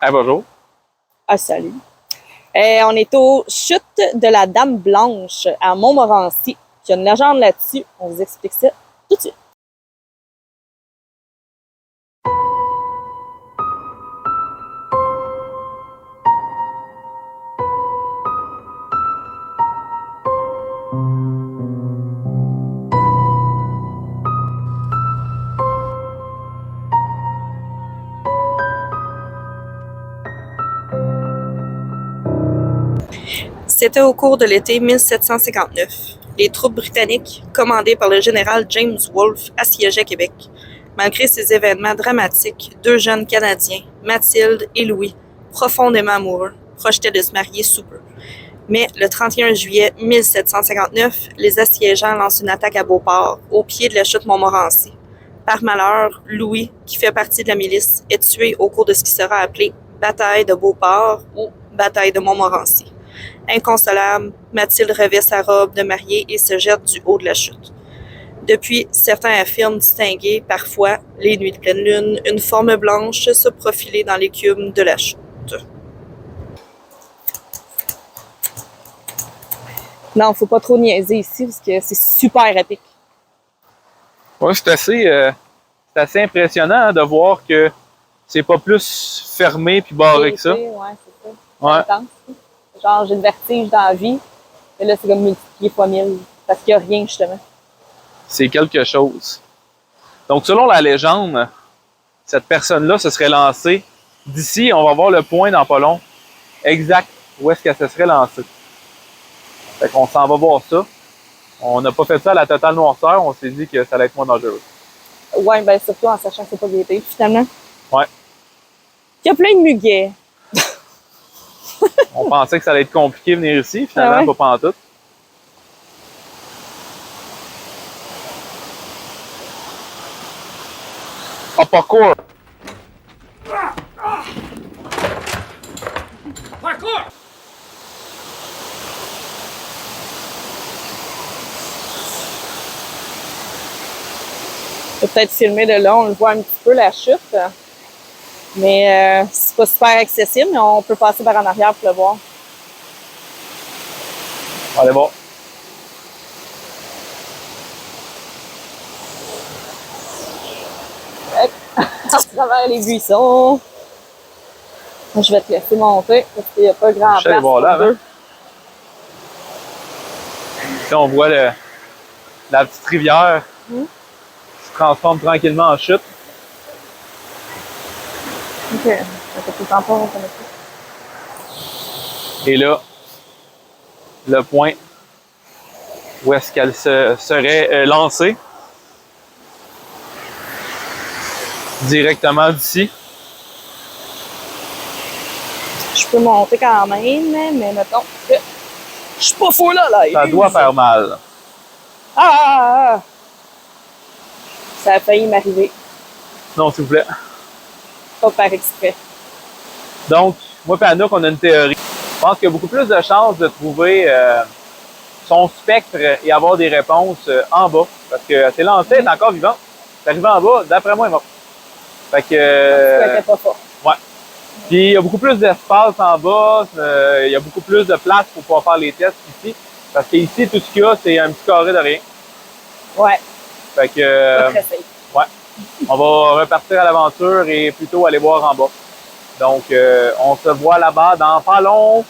Ah, bonjour. Ah, salut. On est aux chutes de la Dame Blanche à Montmorency. Il y a une légende là-dessus. On vous explique ça tout de suite. C'était au cours de l'été 1759. Les troupes britanniques, commandées par le général James Wolfe, assiégeaient Québec. Malgré ces événements dramatiques, deux jeunes Canadiens, Mathilde et Louis, profondément amoureux, projetaient de se marier sous peu. Mais le 31 juillet 1759, les assiégeants lancent une attaque à Beauport, au pied de la chute Montmorency. Par malheur, Louis, qui fait partie de la milice, est tué au cours de ce qui sera appelé Bataille de Beauport ou Bataille de Montmorency. Inconsolable, Mathilde revêt sa robe de mariée et se jette du haut de la chute. Depuis, certains affirment distinguer, parfois, les nuits de pleine lune, une forme blanche se profiler dans l'écume de la chute. Non, faut pas trop niaiser ici parce que c'est super épique. Oui, c'est assez impressionnant hein, de voir que c'est pas plus fermé puis barré que ça. Ouais, c'est ça. Ouais. Intense. Genre, j'ai le vertige dans la vie. Mais là, c'est comme multiplié fois 1000 parce qu'il n'y a rien, justement. C'est quelque chose. Donc, selon la légende, cette personne-là se serait lancée d'ici. On va voir le point dans pas long exact où est-ce qu'elle se serait lancée. Fait qu'on s'en va voir ça. On n'a pas fait ça à la totale noirceur. On s'est dit que ça allait être moins dangereux. Ouais, ben surtout en sachant que c'est pas l'été, finalement. Ouais. Il y a plein de muguets. On pensait que ça allait être compliqué de venir ici. Finalement, Ah ouais? pas pantoute. Ah, parcours! Parcours! Je vais peut-être filmer de là, on le voit un petit peu la chute. Mais c'est pas super accessible, mais on peut passer par en arrière pour le voir. Allez voir. À travers les buissons. Je vais te laisser monter parce qu'il n'y a pas grand place pour deux. Là, on voit la petite rivière qui se transforme tranquillement en chute. Ok, ça fait tout le temps pas, on connaît ça. Et là, le point où est-ce qu'elle se serait lancée. Directement d'ici. Je peux monter quand même, mais mettons que je suis pas fou là. Ça doit faire mal. Ah! Ça a failli m'arriver. Non, s'il vous plaît. Pas par exprès. Donc, moi et Anouk, on a une théorie. Je pense qu'il y a beaucoup plus de chances de trouver son spectre et avoir des réponses en bas. Parce que c'est lancé, elle est encore vivante. C'est arrivé en bas, d'après moi, elle est morte. Fait que. Elle était pas forte. Ouais. Puis il y a beaucoup plus d'espace en bas, il y a beaucoup plus de place pour pouvoir faire les tests ici. Parce qu'ici, tout ce qu'il y a, c'est un petit carré de rien. Ouais. Fait que. Pas très safe. Ouais. On va repartir à l'aventure et plutôt aller voir en bas. Donc, on se voit là-bas dans pas long.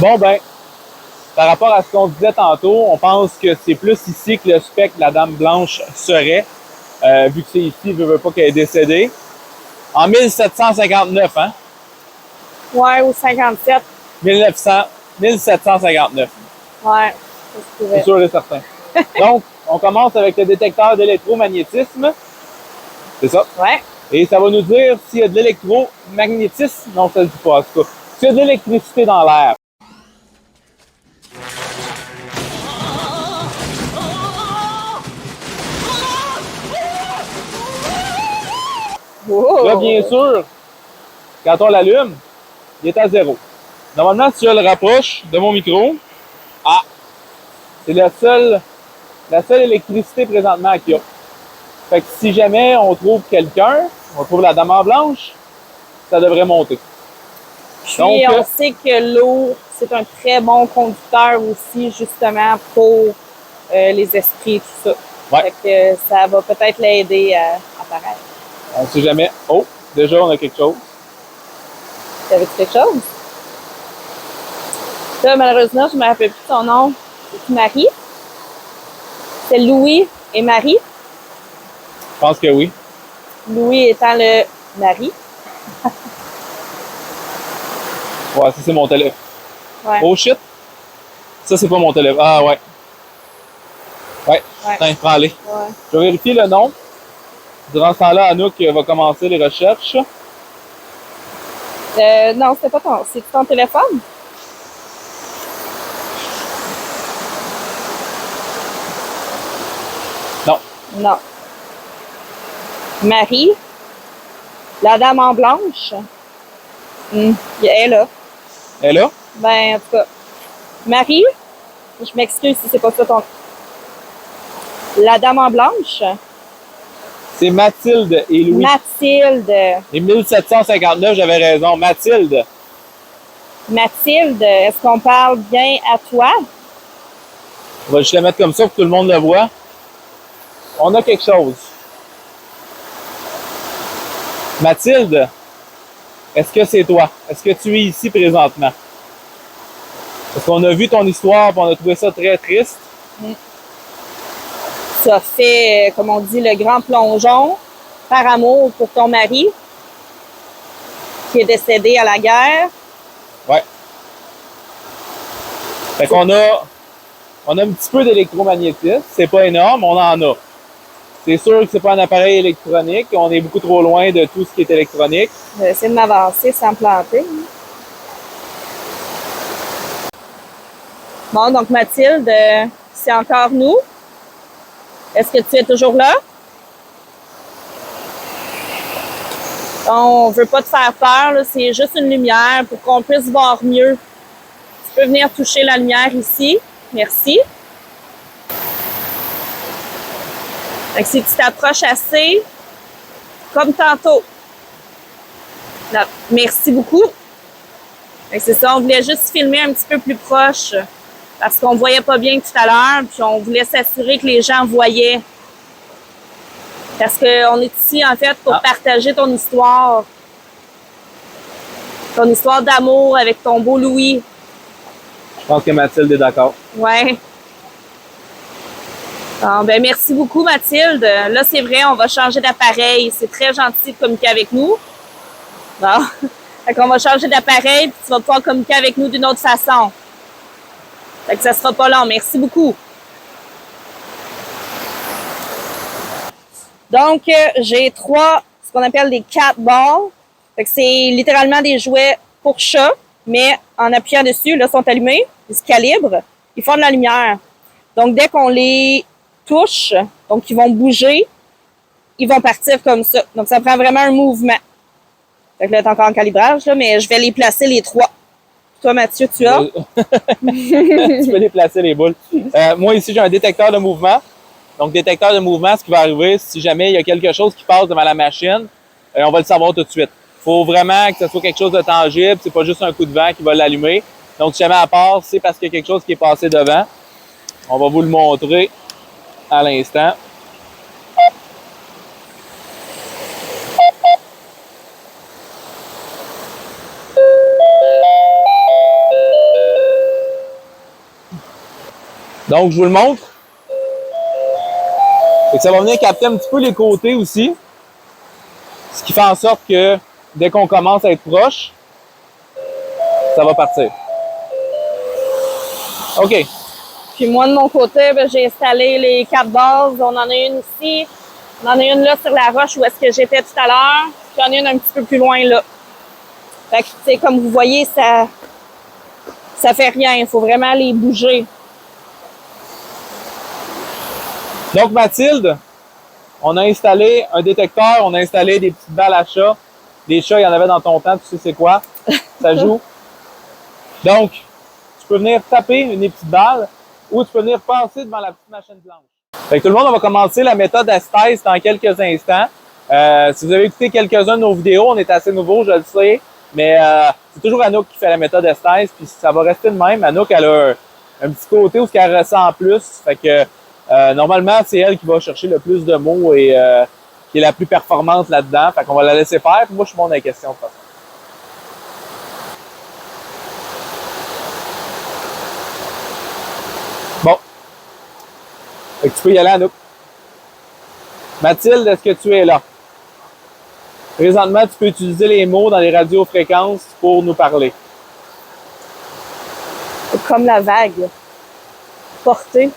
Bon, ben, par rapport à ce qu'on disait tantôt, on pense que c'est plus ici que le spectre de la Dame Blanche serait, vu que c'est ici, je veux pas qu'elle est décédée. En 1759, hein? Ouais, ou 57. 1759. Ouais, c'est sûr et certain. Donc, on commence avec le détecteur d'électromagnétisme. C'est ça? Ouais. Et ça va nous dire s'il y a de l'électromagnétisme. Non, ça ne le dit pas, en tout cas. S'il y a de l'électricité dans l'air. Wow. Là, bien sûr, quand on l'allume, il est à 0. Normalement, si je le rapproche de mon micro, c'est la seule électricité présentement qu'il y a. Fait que si jamais on trouve quelqu'un, on trouve la Dame en Blanche, ça devrait monter. Puis donc, on sait que l'eau, c'est un très bon conducteur aussi, justement, pour les esprits et tout ça. Ouais. Fait que ça va peut-être l'aider à apparaître. On sait jamais. Oh, déjà, on a quelque chose. T'avais-tu quelque chose? Là, malheureusement, je ne me rappelle plus son nom. C'est Marie? C'est Louis et Marie? Je pense que oui. Louis étant le mari. Ouais, ça, c'est mon téléphone. Ouais. Oh shit! Ça, c'est pas mon téléphone. Ah, ouais. Ouais. Tiens, prends-les. Ouais. Je vais vérifier le nom. Durant ce temps-là, Anouk va commencer les recherches. Non, c'était pas ton. C'est ton téléphone? Non. Non. Marie, la Dame en Blanche. Elle est là. Elle est là? Ben, en tout cas. Marie, je m'excuse si c'est pas ça ton. La Dame en Blanche. C'est Mathilde et Louis. Mathilde. Et 1759, j'avais raison. Mathilde. Mathilde, est-ce qu'on parle bien à toi? On va juste le mettre comme ça pour que tout le monde le voit. On a quelque chose. Mathilde, est-ce que c'est toi? Est-ce que tu es ici présentement? Parce qu'on a vu ton histoire et on a trouvé ça très triste. Ça fait, comme on dit, le grand plongeon par amour pour ton mari qui est décédé à la guerre. Ouais. Fait qu'on a un petit peu d'électromagnétisme. C'est pas énorme, on en a. C'est sûr que c'est pas un appareil électronique. On est beaucoup trop loin de tout ce qui est électronique. Je vais essayer de m'avancer sans planter. Bon, donc Mathilde, c'est encore nous. Est-ce que tu es toujours là? On veut pas te faire peur, là, c'est juste une lumière pour qu'on puisse voir mieux. Tu peux venir toucher la lumière ici. Merci. Donc, si tu t'approches assez, comme tantôt. Là, merci beaucoup. C'est ça, on voulait juste filmer un petit peu plus proche parce qu'on voyait pas bien tout à l'heure, puis on voulait s'assurer que les gens voyaient. Parce qu'on est ici, en fait, pour partager ton histoire. Ton histoire d'amour avec ton beau Louis. Je pense que Mathilde est d'accord. Ouais. Bon, ben merci beaucoup, Mathilde. Là, c'est vrai, on va changer d'appareil. C'est très gentil de communiquer avec nous. Bon. Fait qu'on va changer d'appareil, puis tu vas pouvoir communiquer avec nous d'une autre façon. Fait que ça sera pas long. Merci beaucoup. Donc, j'ai ce qu'on appelle des cat balls. Fait que c'est littéralement des jouets pour chats, mais en appuyant dessus, là, ils sont allumés, ils se calibrent, ils font de la lumière. Donc, dès qu'on les touche, donc ils vont bouger, ils vont partir comme ça. Donc, ça prend vraiment un mouvement. Fait que là, c'est encore en calibrage, là, mais je vais les placer les 3. Toi, Mathieu, tu as? Tu peux les placer, les boules. Moi, ici, j'ai un détecteur de mouvement. Donc, détecteur de mouvement, ce qui va arriver, si jamais il y a quelque chose qui passe devant la machine, on va le savoir tout de suite. Il faut vraiment que ce soit quelque chose de tangible. C'est pas juste un coup de vent qui va l'allumer. Donc, si jamais à part, c'est parce qu'il y a quelque chose qui est passé devant. On va vous le montrer à l'instant. Donc, je vous le montre. Et ça va venir capter un petit peu les côtés aussi. Ce qui fait en sorte que dès qu'on commence à être proche, ça va partir. OK. Puis moi, de mon côté, ben, j'ai installé les 4 bases. On en a une ici. On en a une là sur la roche où est-ce que j'étais tout à l'heure. Puis il y en a une un petit peu plus loin là. Fait que, tu sais, comme vous voyez, ça fait rien. Il faut vraiment les bouger. Donc, Mathilde, on a installé un détecteur, on a installé des petites balles à chat. Des chats, il y en avait dans ton temps, tu sais c'est quoi. Ça joue. Donc, tu peux venir taper une des petites balles ou tu peux venir passer devant la petite machine blanche. Fait que tout le monde, on va commencer la méthode Esthèse dans quelques instants. Si vous avez écouté quelques-uns de nos vidéos, on est assez nouveau, je le sais, mais c'est toujours Anouk qui fait la méthode Esthèse, puis ça va rester de même. Anouk, elle a un petit côté où elle ressent plus, fait que normalement, c'est elle qui va chercher le plus de mots et qui est la plus performante là-dedans. Fait qu'on va la laisser faire, puis moi, je suis bon dans les questions de toute façon. Bon. Fait que tu peux y aller, Anouk. Mathilde, est-ce que tu es là? Présentement, tu peux utiliser les mots dans les radiofréquences pour nous parler. Comme la vague. Portée.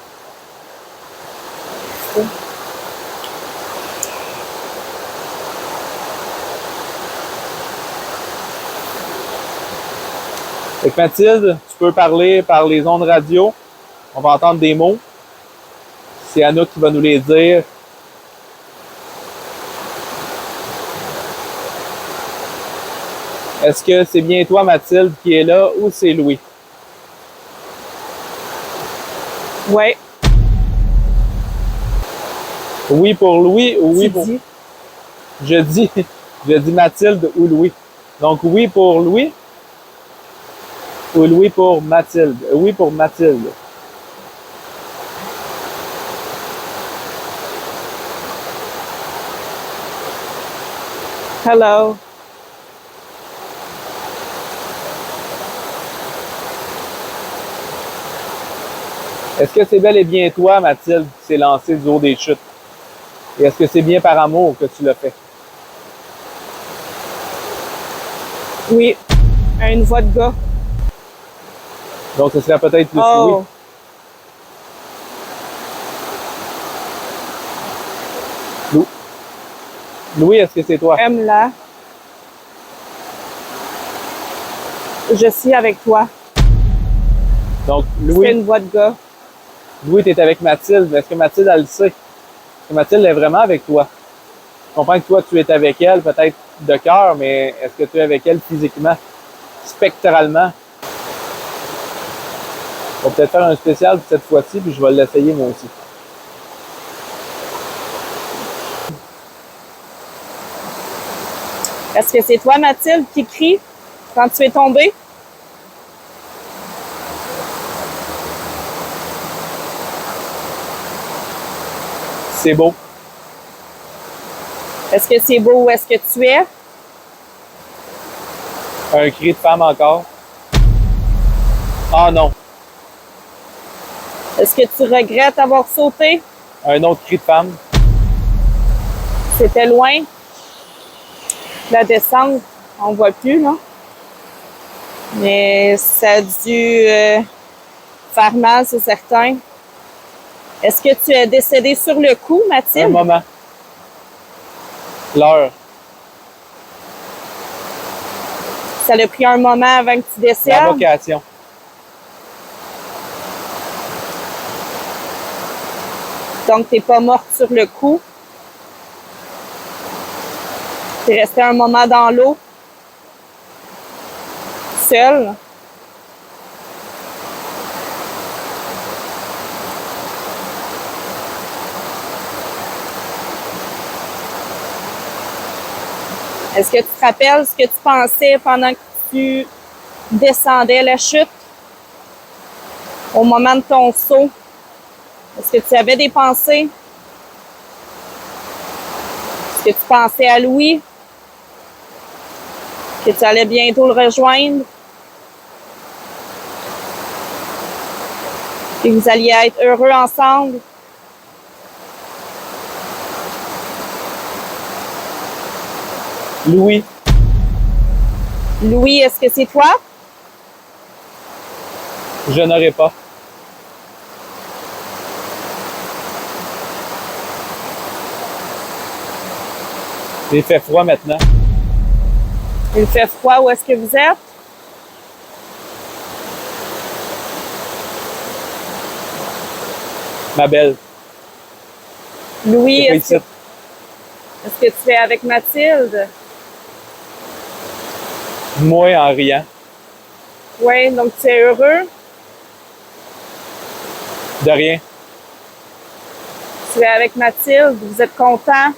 Fait que Mathilde, tu peux parler par les ondes radio. On va entendre des mots. C'est Anouk qui va nous les dire. Est-ce que c'est bien toi, Mathilde, qui est là ou c'est Louis? Oui. Oui pour Louis ou oui pour... Dis. Je dis Mathilde ou Louis. Donc oui pour Louis ou Louis pour Mathilde? Oui pour Mathilde. Hello. Est-ce que c'est bel et bien toi, Mathilde, qui s'est lancée du haut des chutes? Et est-ce que c'est bien par amour que tu l'as fait? Oui. Une voix de gars. Donc, ce serait peut-être plus Oh. Louis. Louis, est-ce que c'est toi? Aime-la. Je suis avec toi. Donc, C'est Louis, une voix de gars. Louis, tu es avec Mathilde. Est-ce que Mathilde, elle le sait? Est-ce que Mathilde est vraiment avec toi? Je comprends que toi, tu es avec elle, peut-être de cœur, mais est-ce que tu es avec elle physiquement? Spectralement? On va peut-être faire un spécial cette fois-ci, puis je vais l'essayer moi aussi. Est-ce que c'est toi, Mathilde, qui crie quand tu es tombée? C'est beau. Est-ce que c'est beau où est-ce que tu es? Un cri de femme encore. Ah non. Est-ce que tu regrettes avoir sauté? Un autre cri de femme. C'était loin. La descente, on voit plus, là. Mais ça a dû faire mal, c'est certain. Est-ce que tu es décédée sur le coup, Un Mathilde? moment. L'heure. Ça a pris un moment avant que tu La décèdes? vocation. Donc, t'es pas morte sur le coup. T'es restée un moment dans l'eau. Seule. Est-ce que tu te rappelles ce que tu pensais pendant que tu descendais la chute? Au moment de ton saut? Est-ce que tu avais des pensées? Est-ce que tu pensais à Louis? Que tu allais bientôt le rejoindre? Et vous alliez être heureux ensemble. Louis. Louis, est-ce que c'est toi? Je n'aurai pas. Il fait froid maintenant. Il fait froid. Où est-ce que vous êtes? Ma belle. Louis, C'est pas est-ce ici. que tu es avec Mathilde? Moi en riant. Oui, donc tu es heureux? De rien. Tu es avec Mathilde? Vous êtes content?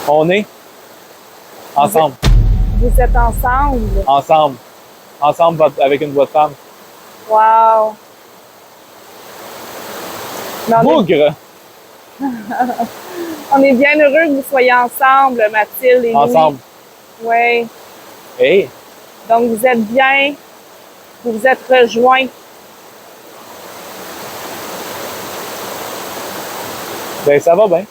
On est ensemble. Vous êtes ensemble? Ensemble. Ensemble avec une voix de femme. Wow! Mais Bougre! on est bien heureux que vous soyez ensemble, Mathilde et Louis. Ensemble. Oui. Hey! Donc, vous êtes bien. Vous vous êtes rejoints. Ben, ça va bien.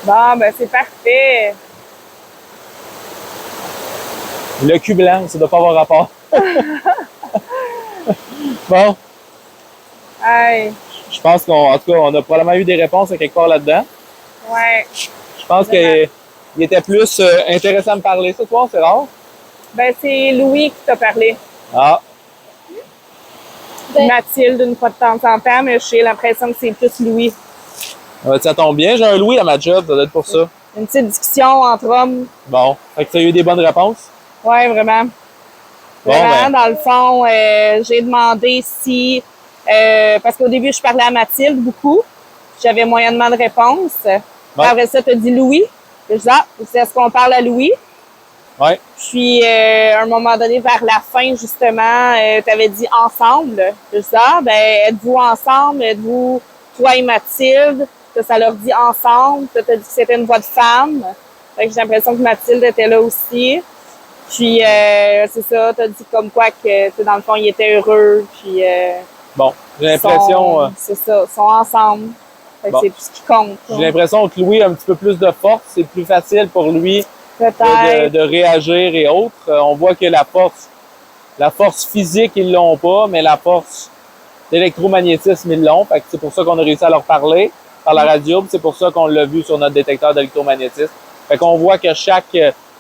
Bon, ben c'est parfait. Le cul blanc, ça doit pas avoir rapport. Bon, Hey, je pense en tout cas, on a probablement eu des réponses à quelque part là-dedans. ouais. Je pense qu'il était plus intéressant de me parler ce soir, c'est rare. Ben, c'est Louis qui t'a parlé. Ah, Mathilde, une fois de temps en temps, mais j'ai l'impression que c'est plus Louis. ça tombe bien, j'ai un Louis à ma job, ça doit être pour ça. Une petite discussion entre hommes. Bon, fait que tu as eu des bonnes réponses? Ouais, vraiment. Bon, Vraiment, ben, dans le fond, j'ai demandé si... parce qu'au début, je parlais à Mathilde beaucoup. J'avais moyennement de réponses. Ouais. Après ça, tu as dit Louis. Je dis, ah, est-ce qu'on parle à Louis? ouais, Puis, à un moment donné, vers la fin, justement, tu avais dit ensemble. Je dis, ah, ben, êtes-vous ensemble? Êtes-vous, toi et Mathilde? Ça leur dit ensemble. Tu as dit que c'était une voix de femme. Fait que j'ai l'impression que Mathilde était là aussi. Puis, c'est ça, tu as dit comme quoi que, dans le fond, ils étaient heureux. Puis, bon, j'ai l'impression c'est ça, ils sont ensemble. Fait que Bon. c'est tout ce qui compte. j'ai l'impression que Louis a un petit peu plus de force, c'est plus facile pour lui Peut-être. de réagir et autres. On voit que la force physique, ils l'ont pas, mais la force d'électromagnétisme, ils l'ont. Fait que c'est pour ça qu'on a réussi à leur parler par la radio, puis c'est pour ça qu'on l'a vu sur notre détecteur d'électromagnétisme. Fait qu'on voit que chaque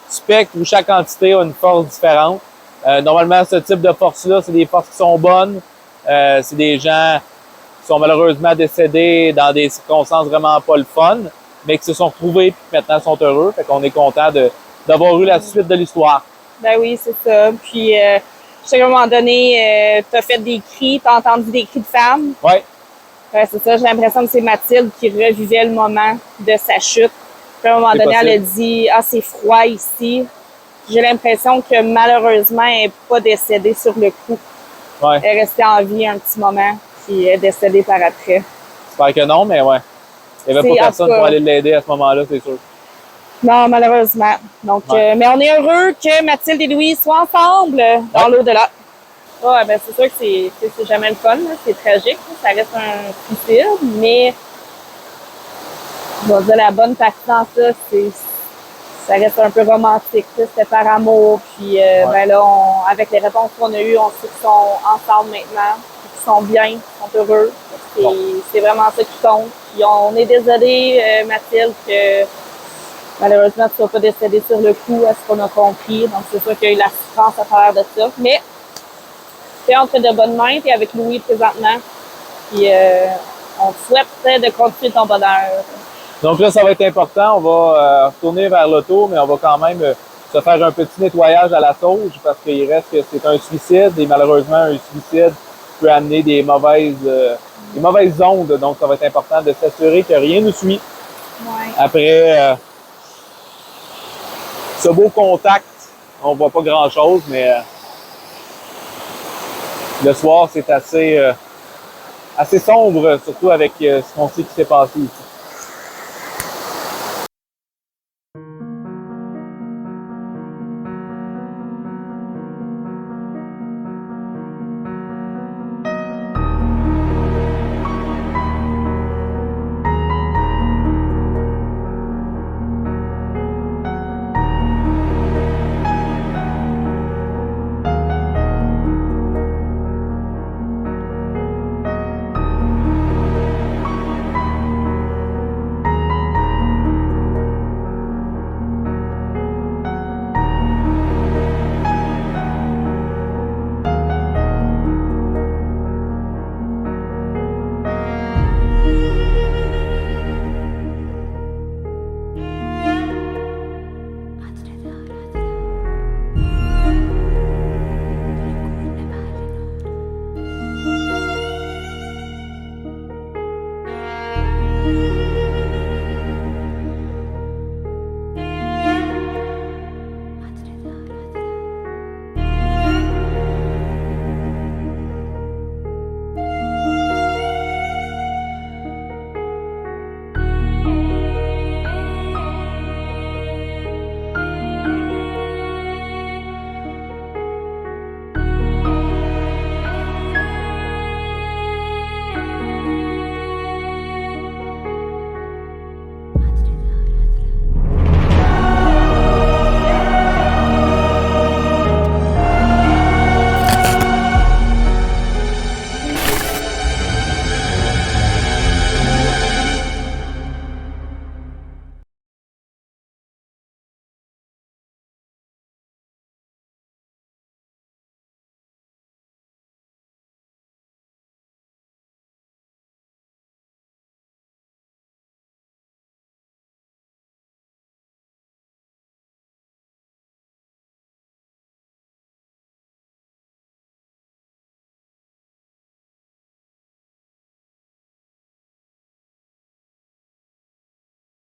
spectre ou chaque entité a une force différente. Normalement, ce type de force-là, c'est des forces qui sont bonnes. C'est des gens qui sont malheureusement décédés dans des circonstances vraiment pas le fun, mais qui se sont retrouvés et qui maintenant sont heureux. Fait qu'on est content d'avoir eu la suite de l'histoire. Ben oui, c'est ça. Puis, je sais qu'à un moment donné, tu as fait des cris, tu as entendu des cris de femmes. Ouais. C'est ça, j'ai l'impression que c'est Mathilde qui revivait le moment de sa chute. Puis à un moment C'est donné, possible. elle a dit « Ah, c'est froid ici ». J'ai l'impression que malheureusement, elle n'est pas décédée sur le coup. Ouais. Elle est restée en vie un petit moment, puis elle est décédée par après. J'espère que non, mais ouais. Il n'y avait C'est, pas en personne tout cas, pour aller l'aider à ce moment-là, c'est sûr. Non, malheureusement. Donc, Ouais. mais on est heureux que Mathilde et Louis soient ensemble dans Ouais. l'au-delà. Ah, ben c'est sûr que c'est jamais le fun, là. C'est tragique, là. Ça reste un suicide, mais je vais dire la bonne partie dans ça, ça reste un peu romantique, là. C'était par amour, puis ben là, avec les réponses qu'on a eues, on sait qu'ils sont ensemble maintenant, qu'ils sont bien, qu'ils sont heureux. C'est vraiment ça qui compte. Puis on est désolé, Mathilde, que malheureusement, tu ne sois pas décédée sur le coup, à ce qu'on a compris. Donc, c'est sûr qu'il y a eu la souffrance à travers de ça. Mais, tu es entre de bonnes mains, tu es avec Louis présentement. Puis, on te souhaite de continuer ton bonheur. Donc là, ça va être important. On va retourner vers l'auto, mais on va quand même se faire un petit nettoyage à la sauge parce qu'il reste que c'est un suicide et malheureusement, un suicide peut amener des mauvaises ondes. Donc, ça va être important de s'assurer que rien ne suit. Ouais. Après ce beau contact, on voit pas grand-chose, mais le soir, c'est assez sombre, surtout avec ce qu'on sait qui s'est passé ici.